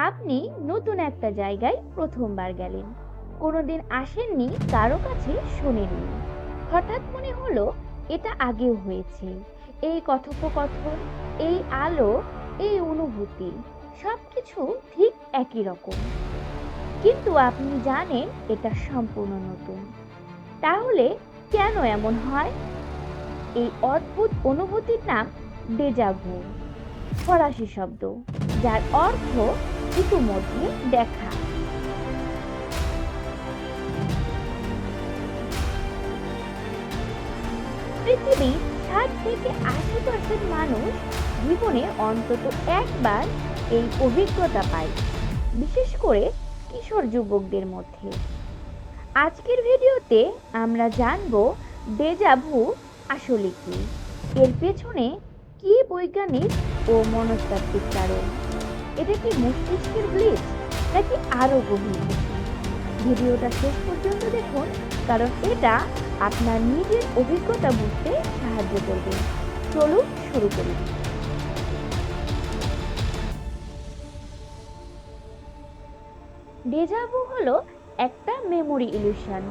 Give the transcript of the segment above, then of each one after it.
আপনি নতুন একটা জায়গায় প্রথমবার গেলেন, কোনোদিন আসেননি, কারো কাছে শোনেননি। হঠাৎ মনে হলো এটা আগেও হয়েছে। এই কথোপকথন, এই আলো, এই অনুভূতি, সবকিছু ঠিক একই রকম। কিন্তু আপনি জানেন এটা সম্পূর্ণ নতুন। তাহলে কেন এমন হয়? এই অদ্ভুত অনুভূতির নাম ডেজাভু, ফরাসি শব্দ, যার অর্থ ইতিমধ্যে দেখা। পৃথিবীর 60 থেকে 80% মানুষ জীবনে অন্তত একবার এই অভিজ্ঞতা পায়, বিশেষ করে কিশোর যুবকদের মধ্যে। আজকের ভিডিওতে আমরা জানব ডেজাভু আসলে কি, এর পেছনে কি বৈজ্ঞানিক ও মনস্তাত্ত্বিক কারণ, এটা কি মস্তিষ্কের গ্লিচ নাকি আরো গভীর কিছু। ভিডিওটা শেষ পর্যন্ত দেখুন, কারণ এটা আপনার নিজের অভিজ্ঞতা বুঝতে সাহায্য করবে। চলুন শুরু করি। ডেজাভু হলো একটা মেমোরি ইলিউশন,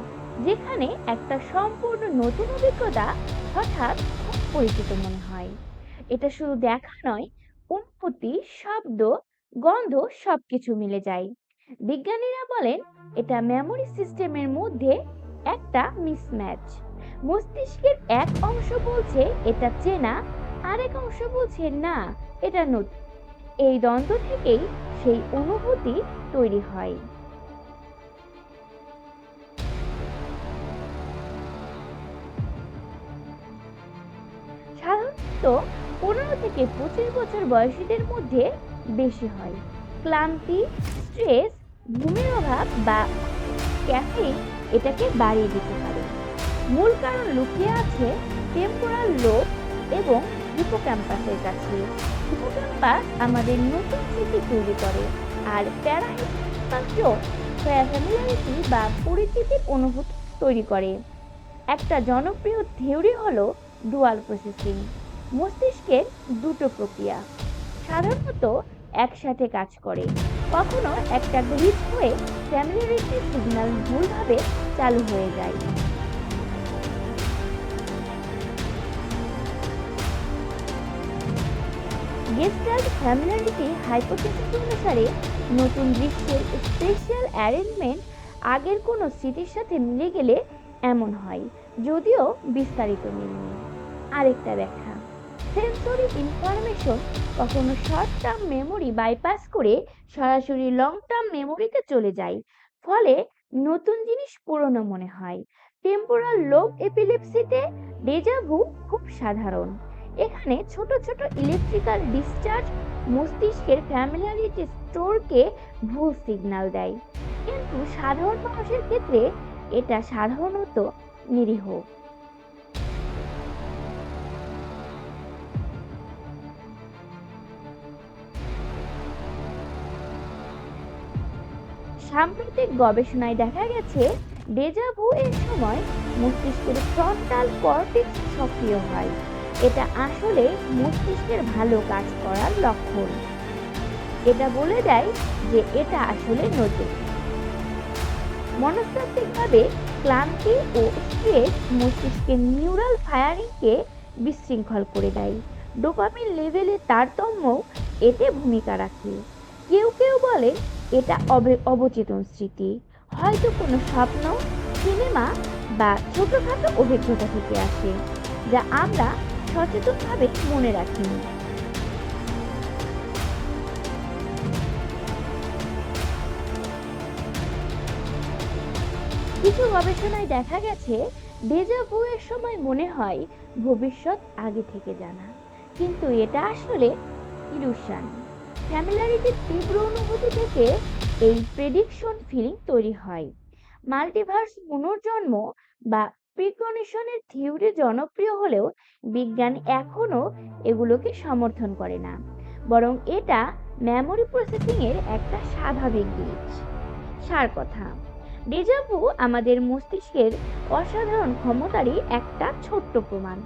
যেখানে একটা সম্পূর্ণ নতুন অভিজ্ঞতা হঠাৎ খুব পরিচিত মনে হয়। এটা শুধু দেখা নয়, অনুভূতি, শব্দ, গন্ধ সবকিছু মিলে যায়। বিজ্ঞানীরা বলেন এটা মেমোরি সিস্টেমের মধ্যে একটা মিসম্যাচ। মস্তিষ্কের এক অংশ বলছে এটা চেনা, আরেক অংশ বলছে না, এটা নতুন। এই দ্বন্দ্ব থেকেই সেই অনুভূতি তৈরি হয়। সাধারণত 15 থেকে 25 বছর বয়সীদের মধ্যে বেশি হয়। ক্লান্তি, স্ট্রেস, ঘুমের অভাব বা ক্যাফেইন এটাকে বাড়িয়ে দিতে পারে। মূল কারণ লুকিয়ে আছে টেম্পোরাল লোব এবং হিপোক্যাম্পাসের কাছে। হিপোক্যাম্পাস আমাদের নতুন স্মৃতি তৈরি করে, আর প্যারাহিপোক্যাম্পাস জোন ফ্যামিলিয়ারিটি বা পরিচিতির অনুভূতি তৈরি করে। একটা জনপ্রিয় থিওরি হলো ডুয়াল প্রসেসিং। মস্তিষ্কের দুটো প্রক্রিয়া সাধারণত একসাথে কাজ করে। কখনো একটা গ্লিচ হয়ে ফ্যামিলিয়ারিটি সিগন্যাল ভুলভাবে চালু হয়ে যায়। গেস্টাল্ট ফ্যামিলিয়ারিটি হাইপোথিসিস অনুসারে নতুন দৃশ্যের স্পেশাল অ্যারেঞ্জমেন্ট আগের কোনো স্মৃতির সাথে মিলে গেলে এমন হয়, যদিও বিস্তারিত মেলেনি। আরেকটা ব্যাখ্যা, সেন্সরি ইনফরমেশন কখনো শর্ট টার্ম মেমোরি বাইপাস করে সরাসরি লং টার্ম মেমোরিতে চলে যায়, ফলে নতুন জিনিস পুরনো মনে হয়। টেম্পোরাল লোব এপিলেপসিতে ডেজাভু খুব সাধারণ। এখানে ছোট ছোট ইলেকট্রিক্যাল ডিসচার্জ মস্তিষ্কের ফ্যামিলিয়ারিটি স্টোরকে ভুল সিগন্যাল দেয়, কিন্তু সাধারণ মানুষের ক্ষেত্রে এটা সাধারণত নিরীহ। সাম্প্রতিক গবেষণায় দেখা গেছে ডেজাভু এর সময় মস্তিষ্কের ফ্রন্টাল কর্টেক্স সক্রিয় হয়। এটা আসলে মস্তিষ্কের ভালো কাজ করার লক্ষণ। এটা বলে দেয় যে এটা আসলে নতুন। মনস্তাত্ত্বিকভাবে ক্লান্তি ও স্ট্রেস মস্তিষ্কের নিউরাল ফায়ারিংকে বিশৃঙ্খল করে দেয়। ডোপামিন লেভেলের তারতম্য এতে ভূমিকা রাখে। কেউ কেউ বলে এটা অবচেতন স্মৃতি, হয়তো কোনো স্বপ্ন, সিনেমা বা ছোটখাটো অভিজ্ঞতা থেকে আসে, যা আমরা সচেতনভাবে মনে রাখিনি। কিছু গবেষণায় দেখা গেছে ডেজা ভু এর সময় মনে হয় ভবিষ্যৎ আগে থেকে জানা, কিন্তু এটা আসলে ইলুশন। ফ্যামিলারিটির তীব্র অনুভূতি থেকে এই প্রেডিকশন ফিলিং তৈরি হয়। মাল্টিভার্স পুনর্জন্ম বা প্রিকনিশনের থিওরি জনপ্রিয় হলেও বিজ্ঞান এখনো এগুলোকে সমর্থন করে না, বরং এটা মেমোরি প্রসেসিং এর একটা স্বাভাবিক দিক। সার কথা, ডেজাভু আমাদের মস্তিষ্কের অসাধারণ ক্ষমতারই একটা ছোট্ট প্রমাণ।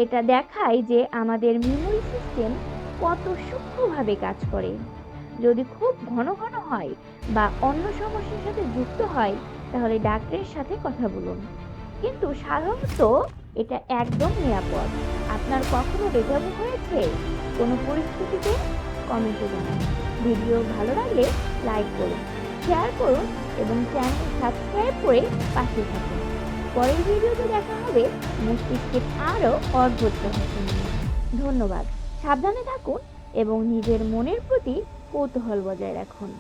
এটা দেখায় যে আমাদের মেমোরি সিস্টেম কত সূক্ষ্মভাবে কাজ করে। যদি খুব ঘন ঘন হয় বা অন্য সমস্যার সাথে যুক্ত হয় তাহলে ডাক্তারের সাথে কথা বলুন। কিন্তু সাধারণত এটা একদম নিরাপদ। আপনার কখনো ডেজাভু হয়েছে কোনো পরিস্থিতিতে? কমেন্টে জানান। ভিডিও ভালো লাগলে লাইক করুন, শেয়ার করুন এবং চ্যানেল সাবস্ক্রাইব করে পাশে থাকুন। পরের ভিডিওতে দেখা হবে মস্তিষ্কের আরও অদ্ভুত রহস্য নিয়ে। ধন্যবাদ। সাবধানে থাকুন এবং নিজের মনের প্রতি কৌতূহল বজায় রাখুন।